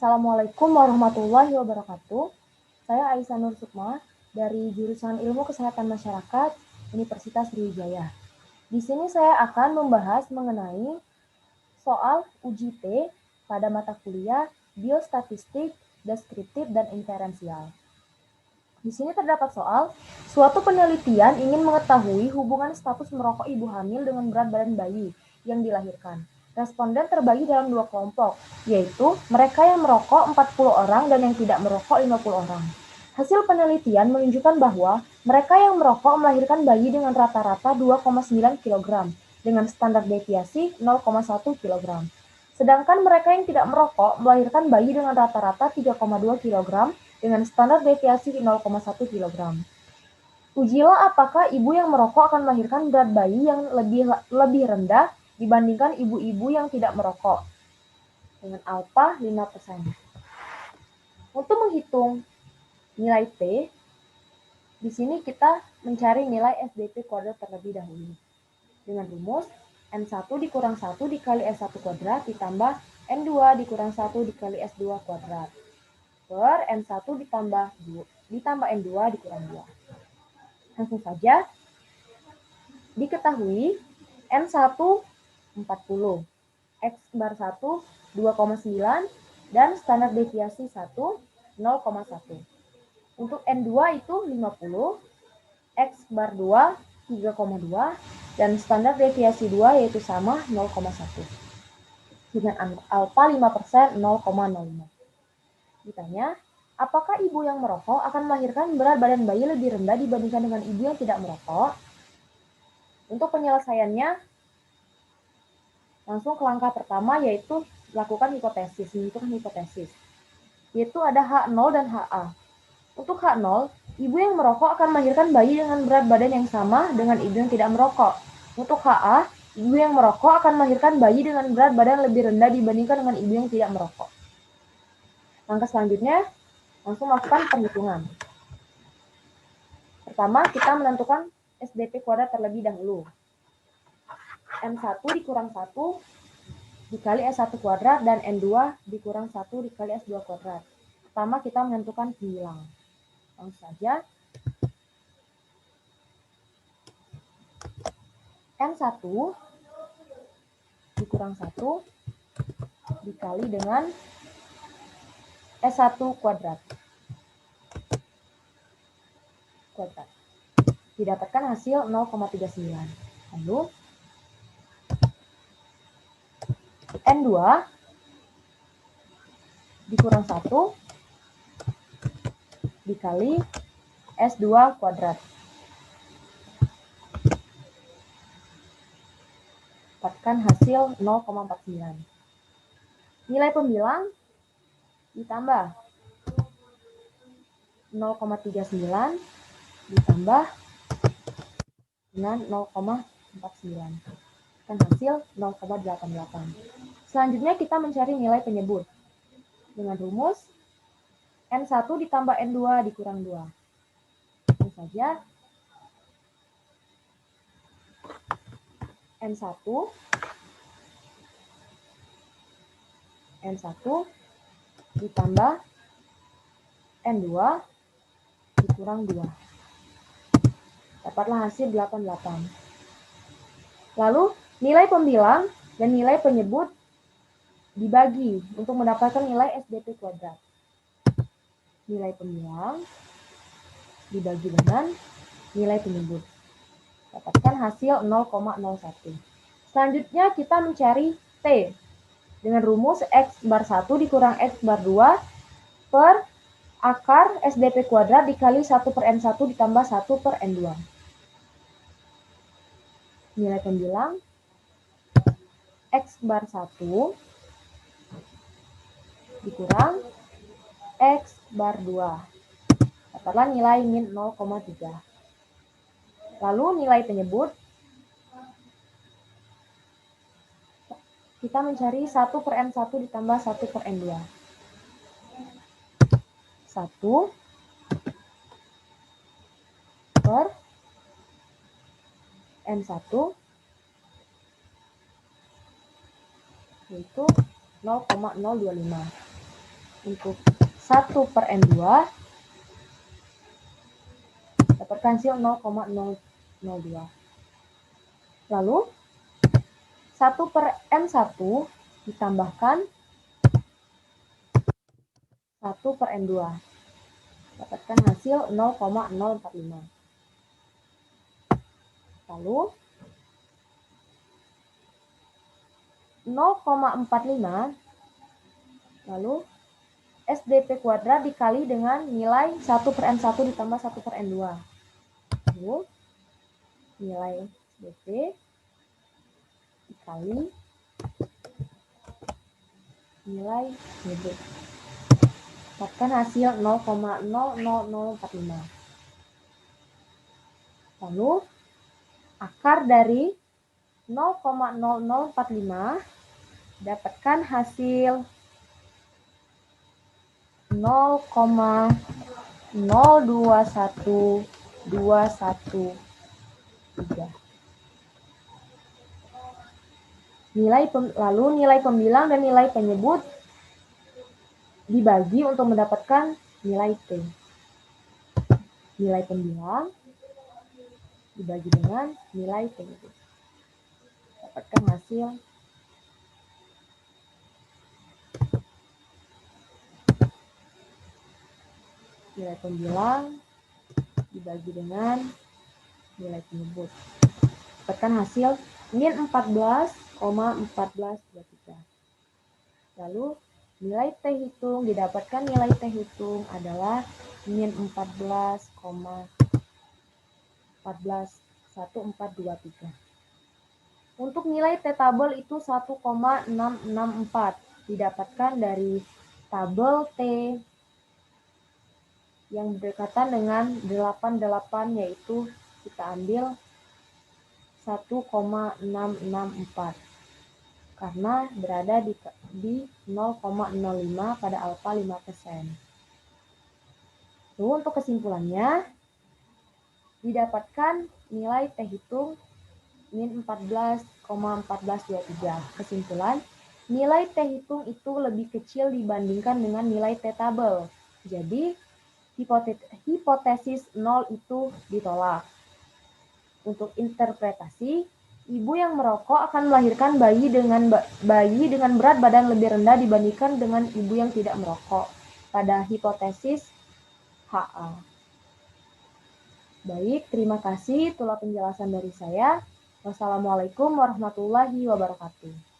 Assalamualaikum warahmatullahi wabarakatuh. Saya Aisyah Nur Sukma dari jurusan Ilmu Kesehatan Masyarakat Universitas Sriwijaya. Di sini saya akan membahas mengenai soal uji T pada mata kuliah Biostatistik, Deskriptif, dan Inferensial. Di sini terdapat soal, suatu penelitian ingin mengetahui hubungan status merokok ibu hamil dengan berat badan bayi yang dilahirkan. Responden terbagi dalam dua kelompok, yaitu mereka yang merokok 40 orang dan yang tidak merokok 50 orang. Hasil penelitian menunjukkan bahwa mereka yang merokok melahirkan bayi dengan rata-rata 2,9 kg dengan standar deviasi 0,1 kg. Sedangkan mereka yang tidak merokok melahirkan bayi dengan rata-rata 3,2 kg dengan standar deviasi 0,1 kg. Ujilah apakah ibu yang merokok akan melahirkan berat bayi yang lebih rendah dibandingkan ibu-ibu yang tidak merokok dengan alfa 5%. Untuk menghitung nilai T, di sini kita mencari nilai SDP kuadrat terlebih dahulu. Dengan rumus N1 dikurang 1 dikali S1 kuadrat ditambah N2 dikurang 1 dikali S2 kuadrat per N1 ditambah N2 dikurang 2. Langsung saja, diketahui N1 40, X bar 1 2,9, dan standar deviasi 1 0,1. Untuk N2 itu 50, X bar 2 3,2, dan standar deviasi 2 yaitu sama 0,1. Dengan alfa 5% 0,05. Ditanya, apakah ibu yang merokok akan melahirkan berat badan bayi lebih rendah dibandingkan dengan ibu yang tidak merokok? Untuk penyelesaiannya, langsung ke langkah pertama yaitu lakukan hipotesis, menentukan hipotesis. Yaitu ada H0 dan HA. Untuk H0, ibu yang merokok akan melahirkan bayi dengan berat badan yang sama dengan ibu yang tidak merokok. Untuk HA, ibu yang merokok akan melahirkan bayi dengan berat badan lebih rendah dibandingkan dengan ibu yang tidak merokok. Langkah selanjutnya, langsung melakukan perhitungan. Pertama, kita menentukan SDP kuadrat terlebih dahulu. N1 dikurang 1 dikali S1 kuadrat dan N2 dikurang 1 dikali S2 kuadrat. Pertama, kita menentukan pembilang. Langsung saja. N1 dikurang 1 dikali dengan S1 kuadrat. Didapatkan hasil 0,39. Lalu N2 dikurang 1 dikali S2 kuadrat. Dapatkan hasil 0,49. Nilai pembilang ditambah 0,39 ditambah dengan 0,49. Dan hasil 0,88. Selanjutnya kita mencari nilai penyebut. Dengan rumus N1 ditambah N2 dikurang 2. Langsung saja. N1 ditambah N2 dikurang 2. Dapatlah hasil 88. Lalu nilai pembilang dan nilai penyebut dibagi untuk mendapatkan nilai SDP kuadrat. Nilai pembilang dibagi dengan nilai penyebut. Dapatkan hasil 0,01. Selanjutnya kita mencari T dengan rumus X bar 1 dikurang X bar 2 per akar SDP kuadrat dikali 1 per N1 ditambah 1 per N2. Nilai pembilang X bar 1 dikurang X bar 2. Dapatlah nilai min 0,3. Lalu nilai penyebut, kita mencari 1 per N1 ditambah 1 per N2. 1 per N1 yaitu 0,025. untuk 1/N2 dapatkan hasil 0,002. Lalu 1/N1 ditambahkan 1/N2 dapatkan hasil 0,045. Lalu 0,45 lalu SDP kuadrat dikali dengan nilai 1/N1 ditambah 1/N2. Lalu nilai SDP dikali nilai NB. Dapatkan hasil 0,00045. Lalu akar dari 0,0045 dapatkan hasil 0,021213. Lalu nilai pembilang dan nilai penyebut dibagi untuk mendapatkan nilai T. Nilai pembilang dibagi dengan nilai penyebut. Dapatkan hasil nilai pembilang dibagi dengan nilai penyebut. Dapatkan hasil min 14,1423. Lalu nilai T hitung didapatkan nilai T hitung adalah min 14,141423. Untuk nilai T tabel itu 1,664 didapatkan dari tabel T yang berdekatan dengan 88, yaitu kita ambil 1,664 karena berada di 0,05 pada alfa 5%. Lalu untuk kesimpulannya, didapatkan nilai T hitung min 14,1423. Kesimpulan, nilai T hitung itu lebih kecil dibandingkan dengan nilai T tabel. Jadi, hipotesis 0 itu ditolak. Untuk interpretasi, ibu yang merokok akan melahirkan bayi dengan berat badan lebih rendah dibandingkan dengan ibu yang tidak merokok pada hipotesis HA. Baik, terima kasih. Itulah penjelasan dari saya. Wassalamualaikum warahmatullahi wabarakatuh.